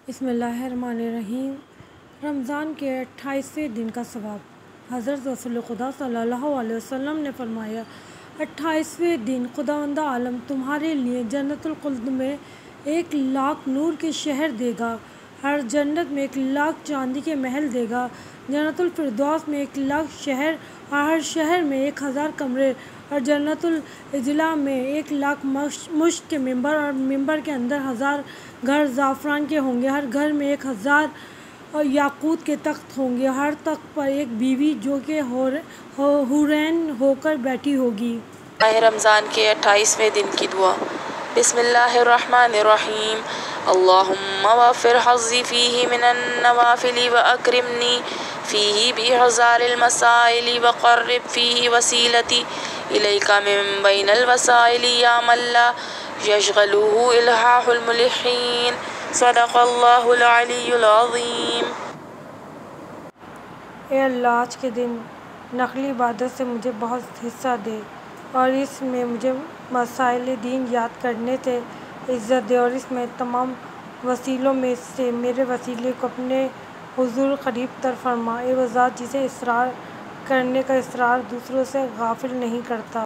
بسم اللہ الرحمن الرحیم۔ رمضان کے 28ویں دن کا ثواب۔ حضرت رسول خدا صلی اللہ علیہ وسلم نے فرمایا، 28ویں دن خداوند عالم تمہارے لیے جنت الخلد میں 1,00,000 نور کے شہر دے گا، ہر جنت میں 1,00,000 چاندی کے محل دے گا، جنت الفردوس میں 1,00,000 شہر اور ہر شہر میں 1,000 کمرے، اور جنت العلا میں 1,00,000 مشک کے ممبر، اور ممبر کے اندر 1,000 گھر زعفران کے ہوں گے، ہر گھر میں 1,000 یاقوت کے تخت ہوں گے، ہر تخت پر ایک بیوی جو کہ حورین ہو کر بیٹھی ہوگی۔ ماہ رمضان کے 28ویں دن کی دعا۔ بسم اللہ الرحمن الرحیم۔ اللہم وفر حظی فیہ من النوافل واکرمنی فیہ بإحضار المسائل وقرب فیہ وسیلتی الیک من بین الوسائل یا من لا یشغلہ الحاح الملحین۔ صدق اللہ العلی العظیم۔ اے اللہ، آج کے دن نفلی عبادت سے مجھے بہت حصہ دے، اور اس میں مجھے مسائل دین یاد کرنے سے عزت دے، اور اس میں تمام وسیلوں میں سے میرے وسیلے کو اپنے حضور قریب تر فرما۔ اے وہ ذات جسے اصرار کرنے کا اصرار دوسروں سے غافل نہیں کرتا۔